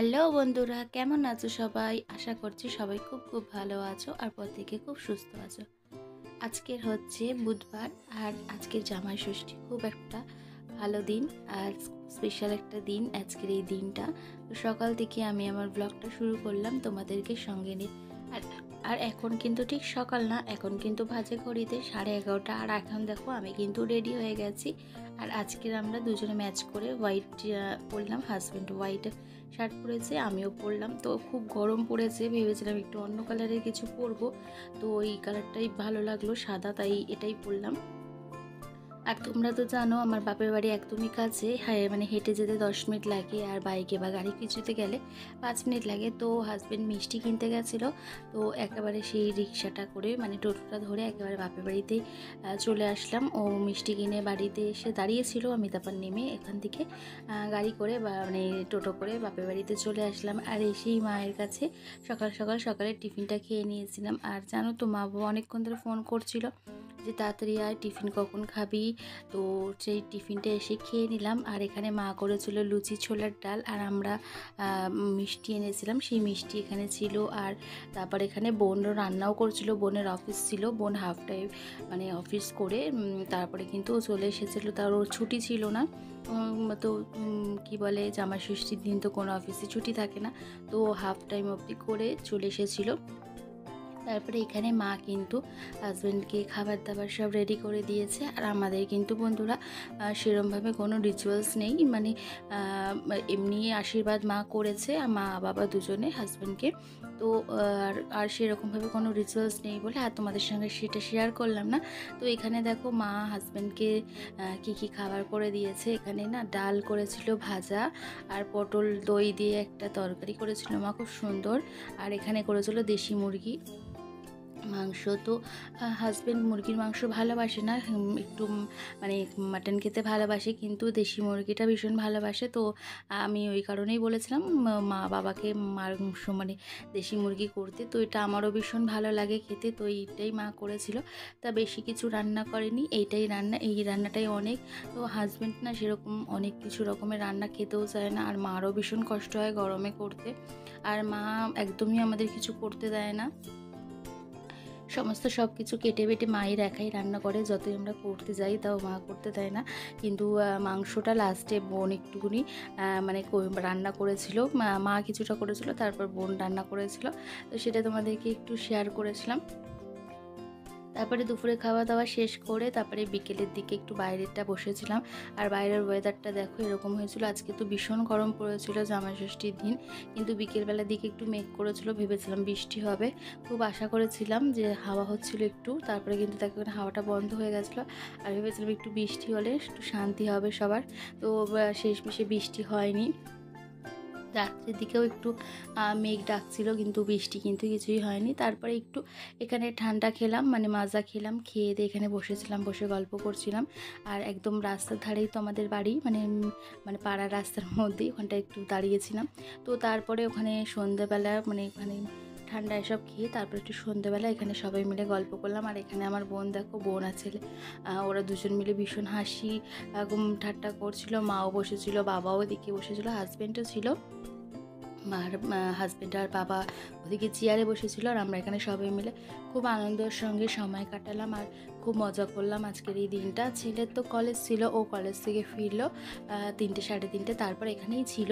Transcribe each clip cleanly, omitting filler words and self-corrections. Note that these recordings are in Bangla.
হ্যালো বন্ধুরা, কেমন আছো সবাই? আশা করছি সবাই খুব খুব ভালো আছো আর প্রত্যেকে খুব সুস্থ আছো। আজকের হচ্ছে বুধবার আর আজকের জামাই ষষ্ঠী, খুব একটা ভালো দিন আর স্পেশাল একটা দিন আজকের এই দিনটা। তো সকাল থেকে আমি আমার ব্লগটা শুরু করলাম তোমাদেরকে সঙ্গে নিয়ে। আর আর এখন কিন্তু ঠিক সকাল না, এখন কিন্তু বাজে ঘড়িতে 11:30। আর এখন দেখো আমি কিন্তু রেডি হয়ে গেছি। আর আজকের আমরা দুজনে ম্যাচ করে হোয়াইট পরলাম, হাজব্যান্ড হোয়াইট শার্ট পরেছে, আমিও পরলাম। তো খুব গরম পড়েছে, ভেবেছিলাম একটু অন্য কালারের কিছু পরবো, তো এই কালারটাই ভালো লাগলো সাদা, তাই এটাই পরলাম। আর তোমরা তো জানো আমার বাপের বাড়ি একদমই কাছে, হ্যাঁ মানে হেঁটে যেতে 10 মিনিট লাগে, আর বাইকে বা গাড়ি কিছুতে গেলে 5 মিনিট লাগে। তো হাজব্যান্ড মিষ্টি কিনতে গেছিলো, তো একেবারে সেই রিক্সাটা করে মানে টোটোটা ধরে একেবারে বাপের বাড়িতেই চলে আসলাম। ও মিষ্টি কিনে বাড়িতে এসে দাঁড়িয়েছিল, আমি তারপর নেমে এখান থেকে গাড়ি করে বা মানে টোটো করে বাপের বাড়িতে চলে আসলাম। আর এসেই মায়ের কাছে সকাল সকাল সকালের টিফিনটা খেয়ে নিয়েছিলাম। আর জানো তো মা বাবা অনেকক্ষণ ধরে ফোন করছিল যে তাড়াতাড়ি আয়, টিফিন কখন খাবি। তো সেই টিফিনটা এসে খেয়ে নিলাম। আর এখানে মা করেছিল লুচি ছোলার ডাল, আর আমরা মিষ্টি এনেছিলাম, সেই মিষ্টি এখানে ছিল। আর তারপর এখানে বোনও রান্নাও করছিল, বোনের অফিস ছিল, বোন হাফ টাইম মানে অফিস করে তারপরে কিন্তু ও চলে এসেছিলো, তার ওর ছুটি ছিল না। তো কি বলে জামাই ষষ্ঠীর দিন তো কোনো অফিসে ছুটি থাকে না, তো হাফ টাইম অবধি করে চলে এসেছিলো। তারপরে এখানে মা কিন্তু হাজব্যান্ডকে খাবার দাবার সব রেডি করে দিয়েছে। আর আমাদের কিন্তু বন্ধুরা সেরমভাবে কোনো রিচুয়ালস নেই, মানে এমনি আশীর্বাদ মা করেছে, আর মা বাবা দুজনে হাজব্যান্ডকে। তো আর সেরকমভাবে কোনো রিচুয়ালস নেই বলে আর তোমাদের সঙ্গে সেটা শেয়ার করলাম না। তো এখানে দেখো মা হাজব্যান্ডকে কী কী খাবার করে দিয়েছে। এখানে না ডাল করেছিল, ভাজা, আর পটল দই দিয়ে একটা তরকারি করেছিল মা, খুব সুন্দর। আর এখানে করেছিল দেশি মুরগি মাংস। তো হাজব্যান্ড মুরগির মাংস ভালোবাসে না, একটু মানে মাটন খেতে ভালোবাসে, কিন্তু দেশি মুরগিটা ভীষণ ভালোবাসে। তো আমি ওই কারণেই বলেছিলাম মা বাবাকে মাংস মানে দেশি মুরগি করতে। তো এটা আমারও ভীষণ ভালো লাগে খেতে, তো এইটাই মা করেছিল। তা বেশি কিছু রান্না করেনি, এইটাই রান্না, এই রান্নাটাই অনেক। তো হাজব্যান্ড না সেরকম অনেক কিছু রকমের রান্না খেতেও চায় না, আর মারও ভীষণ কষ্ট হয় গরমে করতে। আর মা একদমই আমাদের কিছু করতে দেয় না, সমস্ত সব কিছু কেটে বেটে মাই একাই রান্না করে, যতই আমরা করতে যাই তাও মা করতে দেয় না। কিন্তু মাংসটা লাস্টে বোন একটুকুনি মানে রান্না করেছিল, মা কিছুটা করেছিল, তারপর বোন রান্না করেছিল। তো সেটা তোমাদেরকে একটু শেয়ার করেছিলাম। তারপরে দুপুরে খাওয়া দাওয়া শেষ করে তারপরে বিকেলের দিকে একটু বাইরেরটা বসেছিলাম। আর বাইরের ওয়েদারটা দেখো এরকম হয়েছিল, আজকে তো ভীষণ গরম পড়েছিল জামাই ষষ্ঠীর দিন, কিন্তু বিকেলবেলার দিকে একটু মেঘ করেছিল, ভেবেছিলাম বৃষ্টি হবে, খুব আশা করেছিলাম যে হাওয়া হচ্ছিল একটু, তারপরে কিন্তু দেখো হাওয়াটা বন্ধ হয়ে গেছিলো। আর ভেবেছিলাম একটু বৃষ্টি হলে একটু শান্তি হবে সবার, তো শেষমেশে বৃষ্টি হয়নি। রাত্রের দিকেও একটু মেঘ ডাকছিল, কিন্তু বৃষ্টি কিন্তু কিছুই হয়নি। তারপরে একটু এখানে ঠান্ডা খেলাম, মানে মাজা খেলাম, খেয়ে দিয়ে এখানে বসেছিলাম, বসে গল্প করছিলাম। আর একদম রাস্তার ধারেই তো আমাদের বাড়ি, মানে মানে পাড়ার রাস্তার মধ্যেই, ওখানটা একটু দাঁড়িয়েছিলাম। তো তারপরে ওখানে সন্ধ্যেবেলা মানে ওখানে ঠান্ডা এসব খেয়ে তারপর একটু সন্ধ্যেবেলা এখানে সবাই মিলে গল্প করলাম। আর এখানে আমার বোন দেখো, বোন আর ছেলে, ওরা দুজন মিলে ভীষণ হাসি ঠাট্টা করছিল, মাও বসেছিল, বাবাও এদিকে বসেছিল, হাজব্যান্ডও ছিল। আর হাজব্যান্ড আর বাবা ওদিকে চেয়ারে বসেছিল, আর আমরা এখানে সবাই মিলে খুব আনন্দের সঙ্গে সময় কাটালাম আর খুব মজা করলাম আজকের এই দিনটা। ছেলের তো কলেজ ছিল, ও কলেজ থেকে ফিরলো 3টে 3:30, তারপর এখানেই ছিল।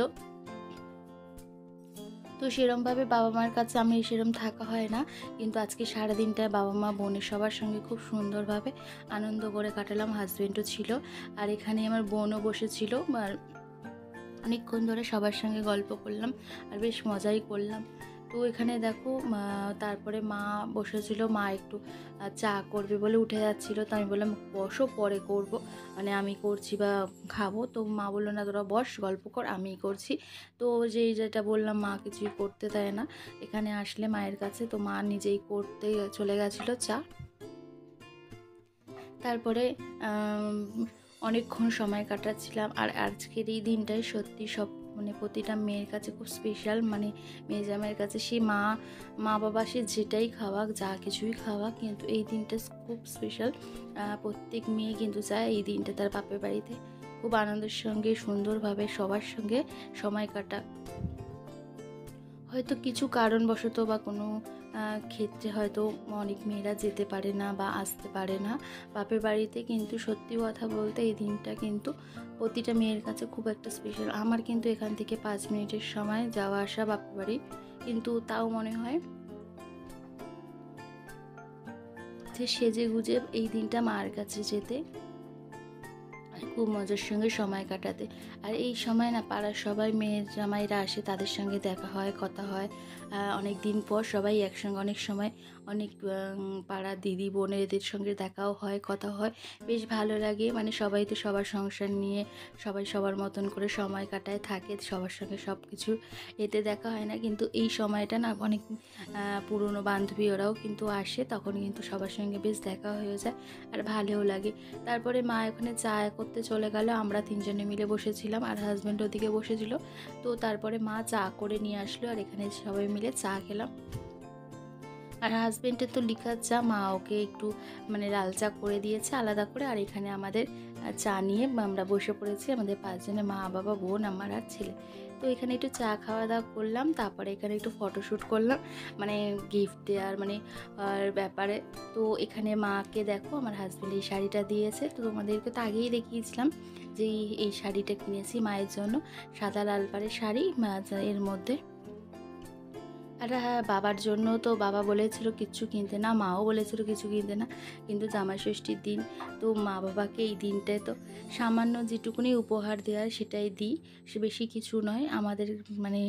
তো সেরমভাবে বাবা মার কাছে আমি সেরম থাকা হয় না, কিন্তু আজকে সারাদিনটা বাবা মা বোনের সবার সঙ্গে খুব সুন্দরভাবে আনন্দ করে কাটালাম, হাজব্যান্ডও ছিল। আর এখানে আমার বোনও বসেছিল, আর অনেকক্ষণ ধরে সবার সঙ্গে গল্প করলাম আর বেশ মজাই করলাম। তো এখানে দেখো তারপরে মা বসেছিল, মা একটু চা করবে বলে উঠে যাচ্ছিলো, তো আমি বললাম বসো পরে করব, মানে আমি করছি বা খাবো। তো মা বললো না তোরা বস গল্প কর, আমিই করছি। তো যেটা বললাম মা কিছুই করতে দেয় না এখানে আসলে মায়ের কাছে, তো মা নিজেই করতে চলে গেছিলো চা। তারপরে অনেকক্ষণ সময় কাটাচ্ছিলাম। আর আজকের এই দিনটাই সত্যি সব মানে প্রতিটা মেয়ের কাছে খুব স্পেশাল, মানে মেয়ে জামাইয়ের কাছে সে মা বাবা সে যেটাই খাওয়াক, যা কিছুই খাওয়াক, কিন্তু এই দিনটা খুব স্পেশাল। প্রত্যেক মেয়ে কিন্তু চায় এই দিনটা তার বাপের বাড়িতে খুব আনন্দের সঙ্গে সুন্দরভাবে সবার সঙ্গে সময় কাটাক। হয়তো কিছু কারণবশত বা কোনো ক্ষেত্রে হয়তো অনেক মেয়েরা যেতে পারে না বা আসতে পারে না বাপের বাড়িতে, কিন্তু সত্যি কথা বলতে এই দিনটা কিন্তু প্রতিটা মেয়ের কাছে খুব একটা স্পেশাল। আমার কিন্তু এখান থেকে 5 মিনিটের সময় যাওয়া আসা বাপের বাড়ি, কিন্তু তাও মনে হয় যে সেজে গুজে এই দিনটা মার কাছে যেতে আর খুব মজার সঙ্গে সময় কাটাতে। আর এই সময় না পাড়ার সবাই মেয়ের জামাইরা আসে, তাদের সঙ্গে দেখা হয়, কথা হয়। অনেক দিন পর সবাই একসঙ্গে, অনেক সময় অনেক পাড়ার দিদি বোনেদের সঙ্গে দেখাও হয়, কথা হয়, বেশ ভালো লাগে। মানে সবাই তো সবার সংসার নিয়ে সবাই সবার মতন করে সময় কাটায়, থাকে, সবার সঙ্গে সব কিছু এতে দেখা হয় না, কিন্তু এই সময়টা না অনেক পুরনো বান্ধবী ওরাও কিন্তু আসে, তখন কিন্তু সবার সঙ্গে বেশ দেখা হয়ে যায় আর ভালোও লাগে। তারপরে মা ওখানে চা করতে চলে গেল, আমরা 3 জনে মিলে বসেছিলাম আর হাজব্যান্ড ওদিকে বসেছিল। তো তারপরে মা চা করে নিয়ে আসলো আর এখানে সবাই মিলে চা খেলাম। আর হাজব্যান্ডের তো লিকার চা, মা ওকে একটু মানে লাল চা করে দিয়েছে আলাদা করে। আর এখানে আমাদের চা নিয়ে আমরা বসে পড়েছি, আমাদের 5 জনে, মা বাবা বোন আমার আর ছেলে। তো এখানে একটু চা খাওয়া দাওয়া করলাম, তারপরে এখানে একটু ফটোশ্যুট করলাম, মানে গিফট দেওয়ার মানে ব্যাপারে। তো এখানে মাকে দেখো আমার হাজব্যান্ড এই শাড়িটা দিয়েছে, তো তোমাদেরকে তো আগেই দেখিয়েছিলাম যে এই শাড়িটা কিনেছি মায়ের জন্য, সাদা লাল পাড়ের শাড়ি এর মধ্যে। আর হ্যাঁ, বাবার জন্য তো বাবা বলেছিল কিচ্ছু কিনতে না, মাও বলেছিল কিছু কিনতে না, কিন্তু জামাই ষষ্ঠীর দিন তো মা বাবাকে এই দিনটায় তো সামান্য যেটুকুনি উপহার দেওয়ার সেটাই দিই, সে বেশি কিছু নয়। আমাদের মানে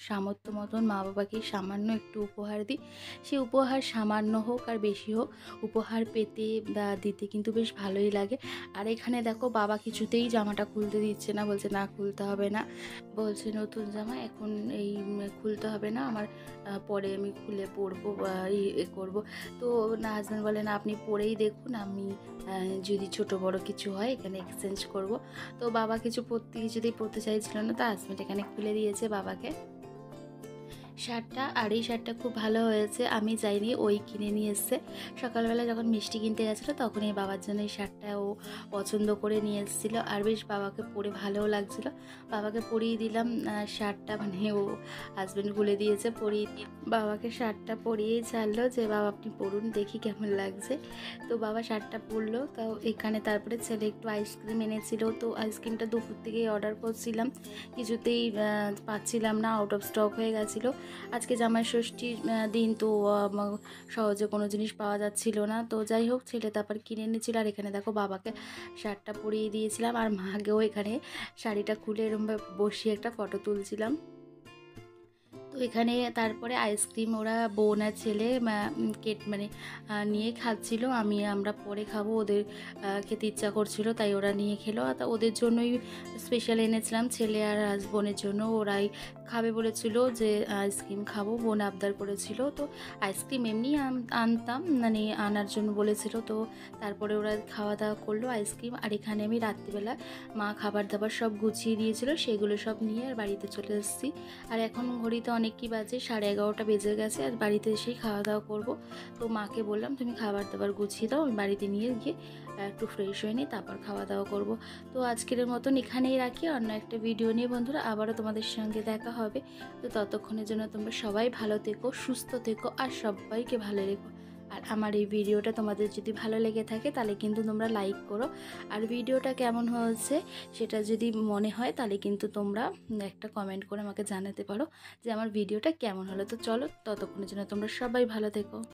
সামর্থ্য মতন মা বাবাকে সামান্য একটু উপহার দিই। সে উপহার সামান্য হোক আর বেশি হোক, উপহার পেতে বা দিতে কিন্তু বেশ ভালোই লাগে। আর এখানে দেখো বাবা কিছুতেই জামাটা খুলতে দিচ্ছে না, বলছে না খুলতে হবে না, বলছে নতুন জামা এখন এই খুলতে হবে না আমার, পরে আমি খুলে পরবো বা করবো। তো না, হাজব্যান্ড বলে না আপনি পরেই দেখুন, আমি যদি ছোট বড় কিছু হয় এখানে এক্সচেঞ্জ করব। তো বাবা কিছুতেই পরতে চাইছিল না, তো হাজব্যান্ড এখানে খুলে দিয়েছে বাবাকে শার্টটা। আর এই শার্টটা খুব ভালো হয়েছে, আমি যাইনি, ওই কিনে নিয়ে এসছে। সকালবেলা যখন মিষ্টি কিনতে গেছিলো তখন এই বাবার জন্য এই শার্টটা ও পছন্দ করে নিয়ে এসেছিলো, আর বেশ বাবাকে পরে ভালোও লাগছিলো। বাবাকে পরিয়ে দিলাম শার্টটা, মানে ও হাজব্যান্ড খুলে দিয়েছে, পরিয়ে দিয়ে বাবাকে শার্টটা পরিয়েই ছাড়লো যে বাবা আপনি পরুন দেখি কেমন লাগছে। তো বাবা শার্টটা পরলো। তো এখানে তারপরে ছেলে একটু আইসক্রিম এনেছিল, তো আইসক্রিমটা দুপুর থেকেই অর্ডার করছিলাম, কিছুতেই পাচ্ছিলাম না, আউট অফ স্টক হয়ে গেছিলো। আজকে জামাই ষষ্ঠীর দিন, তো সহজে কোনো জিনিস পাওয়া যাচ্ছিল না। তো যাই হোক, ছেলে তারপর কিনে এনেছিল। আর এখানে দেখো বাবাকে শার্টটা পরিয়ে দিয়েছিলাম আর মাকেও এখানে শাড়িটা খুলে এরমভাবে বসিয়ে একটা ফটো তুলছিলাম। তো এখানে তারপরে আইসক্রিম ওরা বোন আর ছেলে মানে নিয়ে খাচ্ছিল, আমরা পরে খাবো, ওদের খেতে ইচ্ছা করছিল তাই ওরা নিয়ে খেলো। তা ওদের জন্যই স্পেশাল এনেছিলাম, ছেলে আর বোনের জন্য, ওরাই খাবে বলেছিল যে আইসক্রিম খাবো, বোন আবদার করেছিল। তো আইসক্রিম এমনি আনতাম, মানে আনার জন্য বলেছিল। তো তারপরে ওরা খাওয়া দাওয়া করলো আইসক্রিম। আর এখানে আমি রাত্রিবেলা মা খাবার দাবার সব গুছিয়ে দিয়েছিল, সেগুলো সব নিয়ে আর বাড়িতে চলে এসেছি। আর এখন ঘড়িতে অনেক কি বাজে, 11:30 বেজে গেছে, আর বাড়িতে এসেই খাওয়া দাওয়া করবো। তো মাকে বললাম তুমি খাবার দাবার গুছিয়ে দাও, আমি বাড়িতে নিয়ে গিয়ে একটু ফ্রেশ হয়ে নিই, তারপর খাওয়া দাওয়া করব। তো আজকের মতন এখানেই রাখি, অন্য একটা ভিডিও নিয়ে বন্ধুরা আবারও তোমাদের সঙ্গে দেখা হবে। তো ততক্ষণের জন্য তোমরা সবাই ভালো থেকো, সুস্থ থেকো আর সবাইকে ভালো রেখো। আর আমার এই ভিডিওটা তোমাদের যদি ভালো লেগে থাকে তাহলে কিন্তু তোমরা লাইক করো, আর ভিডিওটা কেমন হয়েছে সেটা যদি মনে হয় তাহলে কিন্তু তোমরা একটা কমেন্ট করে আমাকে জানাতে পারো যে আমার ভিডিওটা কেমন হলো। তো চলো, ততক্ষণের জন্য তোমরা সবাই ভালো থেকো।